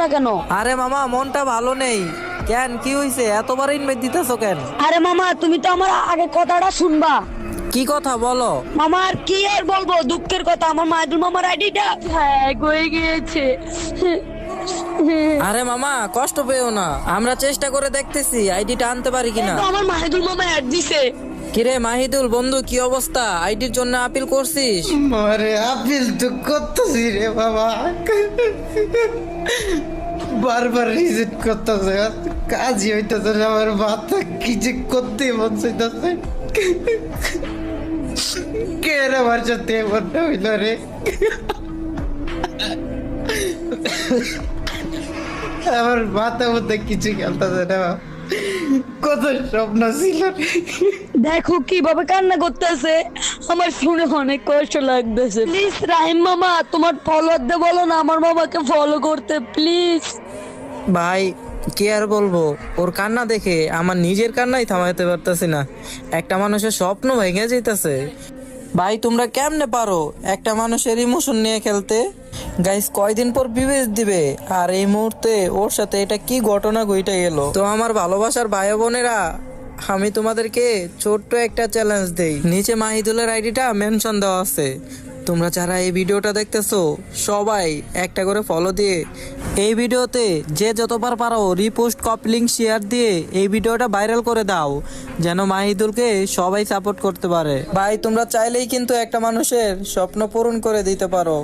না কেন? আরে মামা মনটা ভালো নেই কেন? কি হইছে? এতবার ইনভাইট দিতেছো কেন? আরে মামা, তুমি তো আমার আগে কথাটা শুনবা। কি কথা বলো? মামা আর কি আর বলবো, দুঃখের কথা, আমার মাহিদুল মামার আইডিটা হ্যাক হয়ে গিয়েছে। আরে মামা কষ্ট পেও না, আমরা চেষ্টা করে দেখতেছি আইডিটা আনতে পারি কিনা। তো আমার মাহিদুল মামা অ্যাড দিছে। কিরে মাহিদুল বন্ধু, কি অবস্থা? আইডির জন্য আপিল করছিস? মারে আপিল তো করতেছি রে বাবা, বারবার রিজেক্ট করতেছে, কাজই হইতেছে না, আমার মাথা কি যে করতে মন চাইতেছে। কে রে আমার সাথে এমনটা হইল রে? আমার মাথা মধ্যে কিছু খেলতেছে না, কত স্বপ্ন ছিল রে। দেখো কিভাবে কান্না করতেছে, আমার শুনে অনেক কষ্ট লাগতেছে। প্লিজ রাহিম মামা, তোমার ফলোয়ারদের বলো না আমার মামাকে ফলো করতে প্লিজ। ভাই কি আর বলবো, ওর কান্না দেখে আমার নিজের কান্নাই থামাইতে পারতেছি না। একটা মানুষের স্বপ্ন ভেঙে যাইতেছে। ভাই তোমরা কেমনে পারো একটা মানুষের ইমোশন নিয়ে খেলতে? গাইস কয়দিন পর বিবেচ দিবে, আর এই মুহূর্তে ওর সাথে এটা কি ঘটনা ঘটে গেল। তো আমার ভালোবাসার ভাই বোনেরা, আমি তোমাদেরকে ছোট্ট একটা চ্যালেঞ্জ দেই। নিচে মাহিদুলের আইডিটা মেনশন দেওয়া আছে, তোমরা যারা এই ভিডিওটা দেখতেছো সবাই একটা করে ফলো দিয়ে এই ভিডিওতে যে যতবার পারো রিপোস্ট, কপি লিংক, শেয়ার দিয়ে এই ভিডিওটা ভাইরাল করে দাও, যেন মাহিদুলকে সবাই সাপোর্ট করতে পারে। ভাই তোমরা চাইলেই কিন্তু একটা মানুষের স্বপ্ন পূরণ করে দিতে পারো।